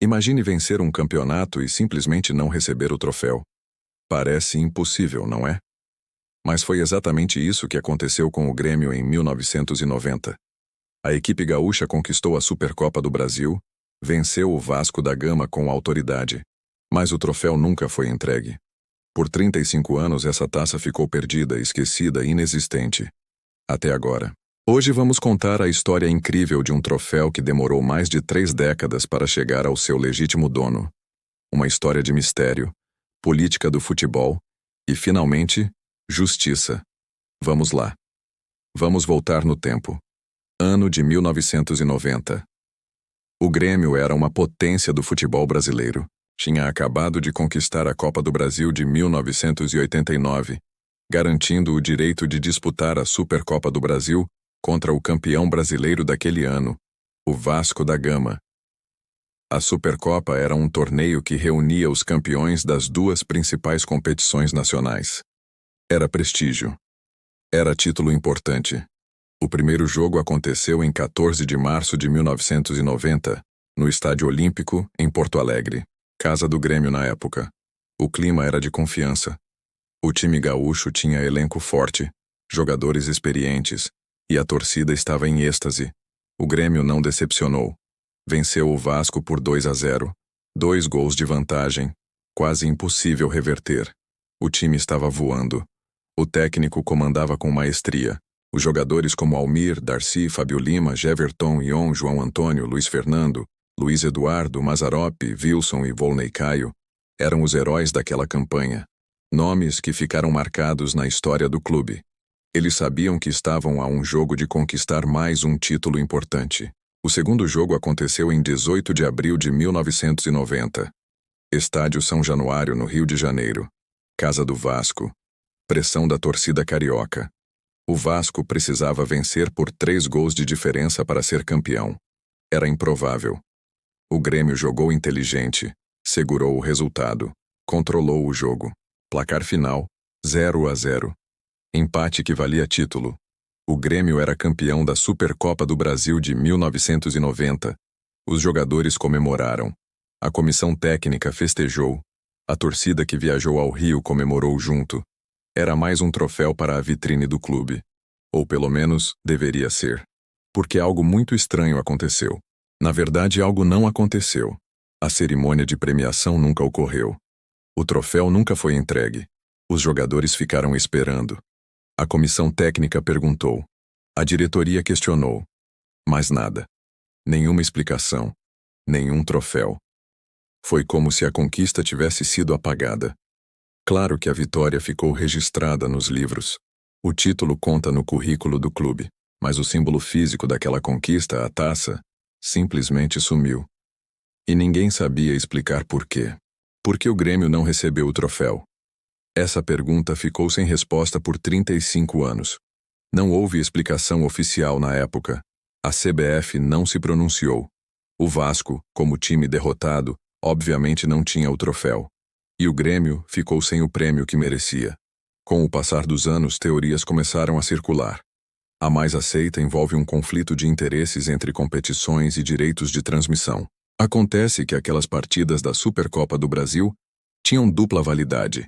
Imagine vencer um campeonato e simplesmente não receber o troféu. Parece impossível, não é? Mas foi exatamente isso que aconteceu com o Grêmio em 1990. A equipe gaúcha conquistou a Supercopa do Brasil, venceu o Vasco da Gama com autoridade, mas o troféu nunca foi entregue. Por 35 anos essa taça ficou perdida, esquecida, inexistente. Até agora. Hoje vamos contar a história incrível de um troféu que demorou mais de 3 décadas para chegar ao seu legítimo dono. Uma história de mistério, política do futebol e, finalmente, justiça. Vamos lá. Vamos voltar no tempo. Ano de 1990. O Grêmio era uma potência do futebol brasileiro. Tinha acabado de conquistar a Copa do Brasil de 1989, garantindo o direito de disputar a Supercopa do Brasil contra o campeão brasileiro daquele ano, o Vasco da Gama. A Supercopa era um torneio que reunia os campeões das duas principais competições nacionais. Era prestígio. Era título importante. O primeiro jogo aconteceu em 14 de março de 1990, no Estádio Olímpico, em Porto Alegre, casa do Grêmio na época. O clima era de confiança. O time gaúcho tinha elenco forte, jogadores experientes, e a torcida estava em êxtase. O Grêmio não decepcionou. Venceu o Vasco por 2-0, 2 gols de vantagem, quase impossível reverter. O time estava voando. O técnico comandava com maestria. Os jogadores como Almir, Darcy, Fábio Lima, Jeverton, Ion, João Antônio, Luiz Fernando, Luiz Eduardo, Mazzaropi, Wilson e Volney Caio eram os heróis daquela campanha. Nomes que ficaram marcados na história do clube. Eles sabiam que estavam a um jogo de conquistar mais um título importante. O segundo jogo aconteceu em 18 de abril de 1990. Estádio São Januário, no Rio de Janeiro. Casa do Vasco. Pressão da torcida carioca. O Vasco precisava vencer por 3 gols de diferença para ser campeão. Era improvável. O Grêmio jogou inteligente, segurou o resultado, controlou o jogo. Placar final, 0-0. Empate que valia título. O Grêmio era campeão da Supercopa do Brasil de 1990. Os jogadores comemoraram. A comissão técnica festejou. A torcida que viajou ao Rio comemorou junto. Era mais um troféu para a vitrine do clube. Ou pelo menos, deveria ser. Porque algo muito estranho aconteceu. Na verdade, algo não aconteceu. A cerimônia de premiação nunca ocorreu. O troféu nunca foi entregue. Os jogadores ficaram esperando. A comissão técnica perguntou. A diretoria questionou. Mas nada. Nenhuma explicação. Nenhum troféu. Foi como se a conquista tivesse sido apagada. Claro que a vitória ficou registrada nos livros. O título conta no currículo do clube, mas o símbolo físico daquela conquista, a taça, simplesmente sumiu. E ninguém sabia explicar por quê. Por que o Grêmio não recebeu o troféu? Essa pergunta ficou sem resposta por 35 anos. Não houve explicação oficial na época. A CBF não se pronunciou. O Vasco, como time derrotado, obviamente não tinha o troféu. E o Grêmio ficou sem o prêmio que merecia. Com o passar dos anos, teorias começaram a circular. A mais aceita envolve um conflito de interesses entre competições e direitos de transmissão. Acontece que aquelas partidas da Supercopa do Brasil tinham dupla validade.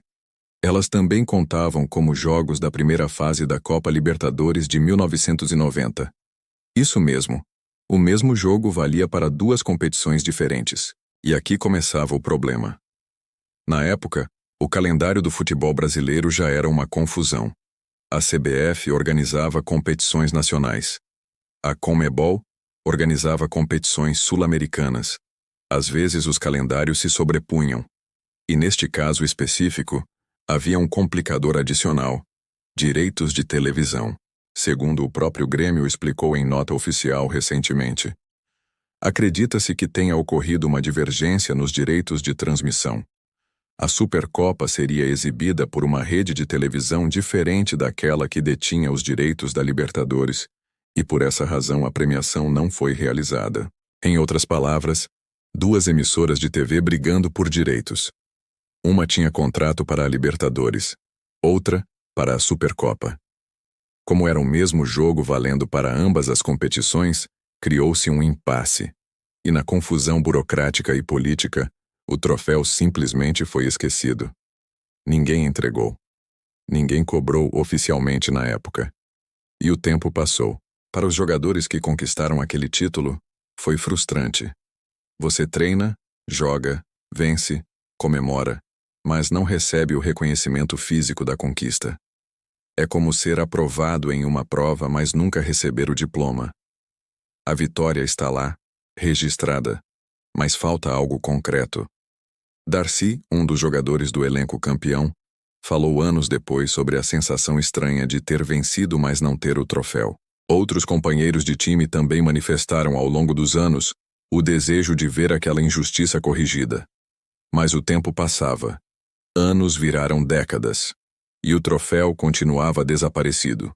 Elas também contavam como jogos da primeira fase da Copa Libertadores de 1990. Isso mesmo. O mesmo jogo valia para 2 competições diferentes. E aqui começava o problema. Na época, o calendário do futebol brasileiro já era uma confusão. A CBF organizava competições nacionais. A Conmebol organizava competições sul-americanas. Às vezes os calendários se sobrepunham. E neste caso específico, havia um complicador adicional: direitos de televisão, segundo o próprio Grêmio explicou em nota oficial recentemente. Acredita-se que tenha ocorrido uma divergência nos direitos de transmissão. A Supercopa seria exibida por uma rede de televisão diferente daquela que detinha os direitos da Libertadores, e por essa razão a premiação não foi realizada. Em outras palavras, 2 emissoras de TV brigando por direitos. Uma tinha contrato para a Libertadores, outra para a Supercopa. Como era o mesmo jogo valendo para ambas as competições, criou-se um impasse. E na confusão burocrática e política, o troféu simplesmente foi esquecido. Ninguém entregou. Ninguém cobrou oficialmente na época. E o tempo passou. Para os jogadores que conquistaram aquele título, foi frustrante. Você treina, joga, vence, comemora, mas não recebe o reconhecimento físico da conquista. É como ser aprovado em uma prova, mas nunca receber o diploma. A vitória está lá, registrada, mas falta algo concreto. Darcy, um dos jogadores do elenco campeão, falou anos depois sobre a sensação estranha de ter vencido, mas não ter o troféu. Outros companheiros de time também manifestaram ao longo dos anos o desejo de ver aquela injustiça corrigida. Mas o tempo passava. Anos viraram décadas. E o troféu continuava desaparecido.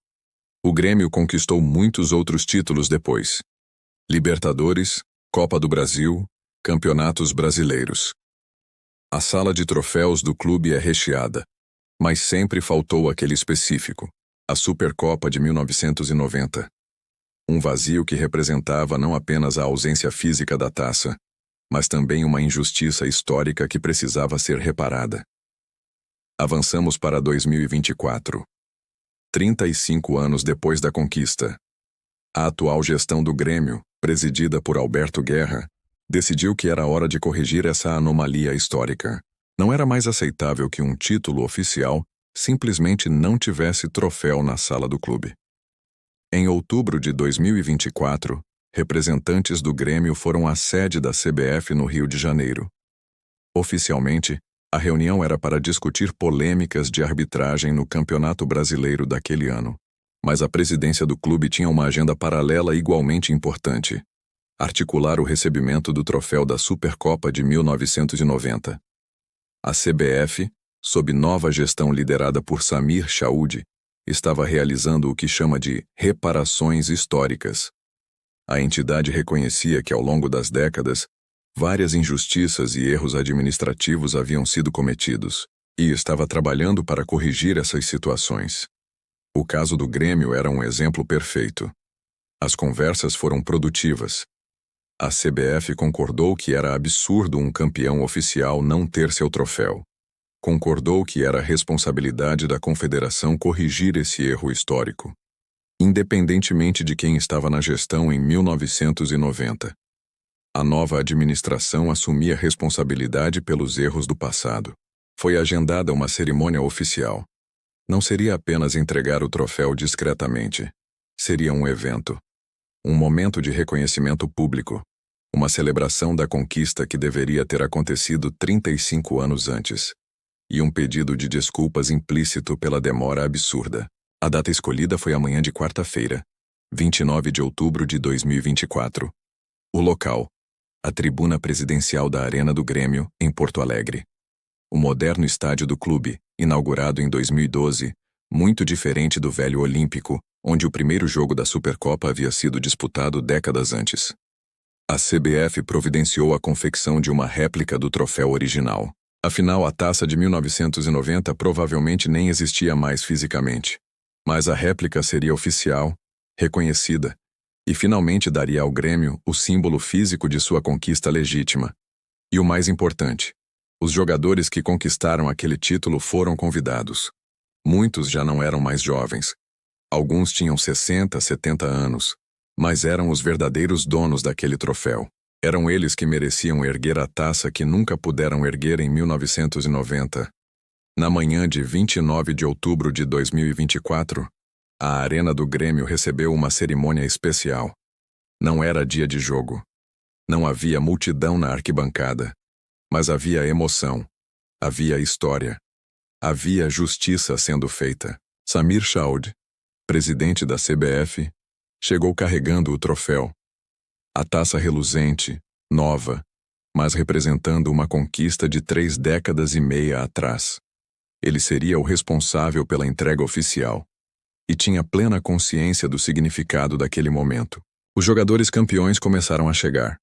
O Grêmio conquistou muitos outros títulos depois. Libertadores, Copa do Brasil, Campeonatos Brasileiros. A sala de troféus do clube é recheada, mas sempre faltou aquele específico, a Supercopa de 1990. Um vazio que representava não apenas a ausência física da taça, mas também uma injustiça histórica que precisava ser reparada. Avançamos para 2024. 35 anos depois da conquista. A atual gestão do Grêmio, presidida por Alberto Guerra, decidiu que era hora de corrigir essa anomalia histórica. Não era mais aceitável que um título oficial simplesmente não tivesse troféu na sala do clube. Em outubro de 2024, representantes do Grêmio foram à sede da CBF no Rio de Janeiro. Oficialmente, a reunião era para discutir polêmicas de arbitragem no Campeonato Brasileiro daquele ano. Mas a presidência do clube tinha uma agenda paralela igualmente importante: articular o recebimento do troféu da Supercopa de 1990. A CBF, sob nova gestão liderada por Samir Chaoud, estava realizando o que chama de reparações históricas. A entidade reconhecia que, ao longo das décadas, várias injustiças e erros administrativos haviam sido cometidos, e estava trabalhando para corrigir essas situações. O caso do Grêmio era um exemplo perfeito. As conversas foram produtivas. A CBF concordou que era absurdo um campeão oficial não ter seu troféu. Concordou que era responsabilidade da Confederação corrigir esse erro histórico, independentemente de quem estava na gestão em 1990. A nova administração assumia responsabilidade pelos erros do passado. Foi agendada uma cerimônia oficial. Não seria apenas entregar o troféu discretamente. Seria um evento. Um momento de reconhecimento público. Uma celebração da conquista que deveria ter acontecido 35 anos antes. E um pedido de desculpas implícito pela demora absurda. A data escolhida foi a manhã de quarta-feira, 29 de outubro de 2024. O local: a tribuna presidencial da Arena do Grêmio, em Porto Alegre. O moderno estádio do clube, inaugurado em 2012, muito diferente do velho Olímpico, onde o primeiro jogo da Supercopa havia sido disputado décadas antes. A CBF providenciou a confecção de uma réplica do troféu original. Afinal, a taça de 1990 provavelmente nem existia mais fisicamente. Mas a réplica seria oficial, reconhecida, e finalmente daria ao Grêmio o símbolo físico de sua conquista legítima. E o mais importante, os jogadores que conquistaram aquele título foram convidados. Muitos já não eram mais jovens. Alguns tinham 60, 70 anos, mas eram os verdadeiros donos daquele troféu. Eram eles que mereciam erguer a taça que nunca puderam erguer em 1990. Na manhã de 29 de outubro de 2024, a Arena do Grêmio recebeu uma cerimônia especial. Não era dia de jogo. Não havia multidão na arquibancada. Mas havia emoção. Havia história. Havia justiça sendo feita. Samir Chaoud, presidente da CBF, chegou carregando o troféu. A taça reluzente, nova, mas representando uma conquista de 3 décadas e meia atrás. Ele seria o responsável pela entrega oficial. E tinha plena consciência do significado daquele momento. Os jogadores campeões começaram a chegar.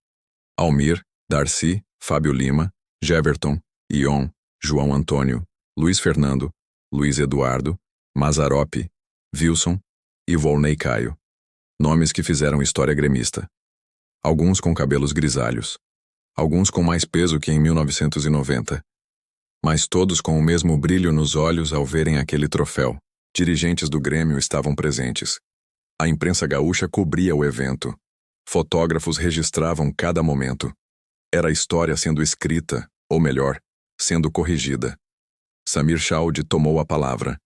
Almir, Darcy, Fábio Lima, Jeverton, Ion, João Antônio, Luiz Fernando, Luiz Eduardo, Mazzaropi, Wilson e Volney Caio. Nomes que fizeram história gremista. alguns com cabelos grisalhos, alguns com mais peso que em 1990, mas todos com o mesmo brilho nos olhos ao verem aquele troféu. Dirigentes do Grêmio estavam presentes. A imprensa gaúcha cobria o evento. Fotógrafos registravam cada momento. Era a história sendo escrita, ou melhor, sendo corrigida. Samir Chaud tomou a palavra.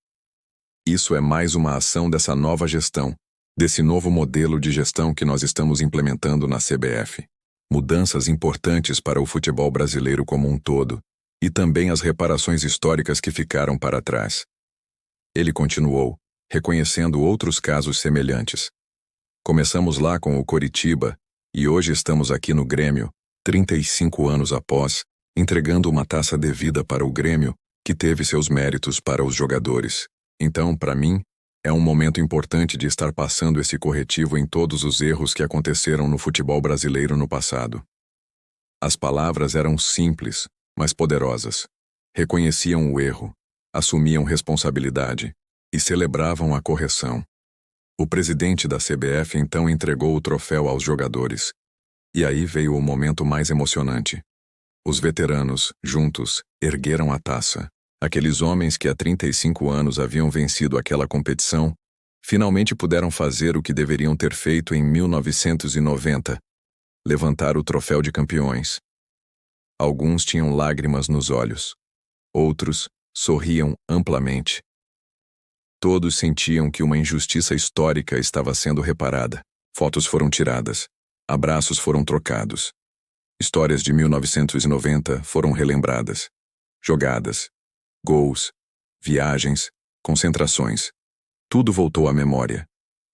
Isso é mais uma ação dessa nova gestão, desse novo modelo de gestão que nós estamos implementando na CBF. Mudanças importantes para o futebol brasileiro como um todo, e também as reparações históricas que ficaram para trás. Ele continuou, reconhecendo outros casos semelhantes. Começamos lá com o Coritiba, e hoje estamos aqui no Grêmio, 35 anos após, entregando uma taça devida para o Grêmio, que teve seus méritos para os jogadores. Então, para mim, é um momento importante de estar passando esse corretivo em todos os erros que aconteceram no futebol brasileiro no passado. As palavras eram simples, mas poderosas. Reconheciam o erro, assumiam responsabilidade e celebravam a correção. O presidente da CBF então entregou o troféu aos jogadores. E aí veio o momento mais emocionante. Os veteranos, juntos, ergueram a taça. Aqueles homens que há 35 anos haviam vencido aquela competição, finalmente puderam fazer o que deveriam ter feito em 1990, levantar o troféu de campeões. Alguns tinham lágrimas nos olhos. Outros sorriam amplamente. Todos sentiam que uma injustiça histórica estava sendo reparada. Fotos foram tiradas. Abraços foram trocados. Histórias de 1990 foram relembradas. Jogadas, gols, viagens, concentrações. Tudo voltou à memória.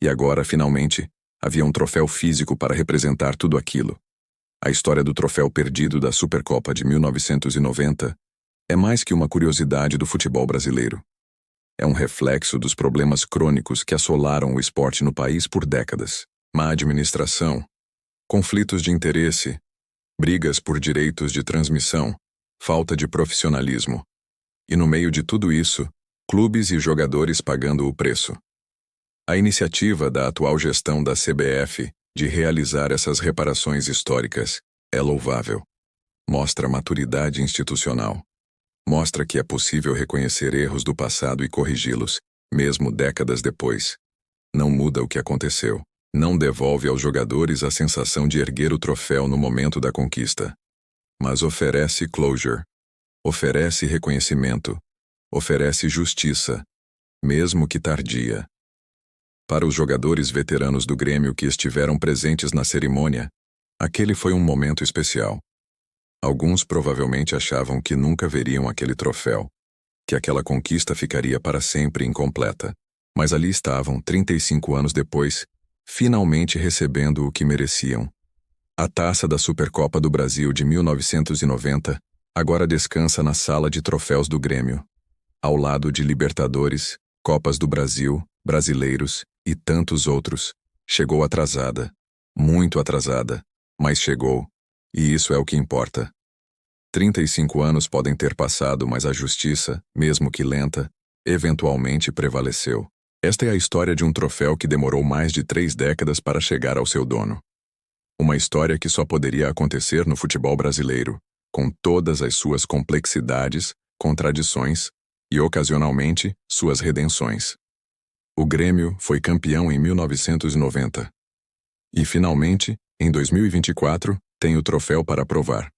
E agora, finalmente, havia um troféu físico para representar tudo aquilo. A história do troféu perdido da Supercopa de 1990 é mais que uma curiosidade do futebol brasileiro. É um reflexo dos problemas crônicos que assolaram o esporte no país por décadas. Má administração, conflitos de interesse, brigas por direitos de transmissão, falta de profissionalismo. E no meio de tudo isso, clubes e jogadores pagando o preço. A iniciativa da atual gestão da CBF de realizar essas reparações históricas é louvável. Mostra maturidade institucional. Mostra que é possível reconhecer erros do passado e corrigi-los, mesmo décadas depois. Não muda o que aconteceu. Não devolve aos jogadores a sensação de erguer o troféu no momento da conquista. Mas oferece closure. Oferece reconhecimento. Oferece justiça, mesmo que tardia. Para os jogadores veteranos do Grêmio que estiveram presentes na cerimônia, aquele foi um momento especial. Alguns provavelmente achavam que nunca veriam aquele troféu, que aquela conquista ficaria para sempre incompleta. Mas ali estavam, 35 anos depois, finalmente recebendo o que mereciam. A taça da Supercopa do Brasil de 1990 agora descansa na sala de troféus do Grêmio, ao lado de Libertadores, Copas do Brasil, Brasileiros e tantos outros. Chegou atrasada, muito atrasada, mas chegou, e isso é o que importa. 35 anos podem ter passado, mas a justiça, mesmo que lenta, eventualmente prevaleceu. Esta é a história de um troféu que demorou mais de 3 décadas para chegar ao seu dono. Uma história que só poderia acontecer no futebol brasileiro, com todas as suas complexidades, contradições e, ocasionalmente, suas redenções. O Grêmio foi campeão em 1990. E, finalmente, em 2024, tem o troféu para provar.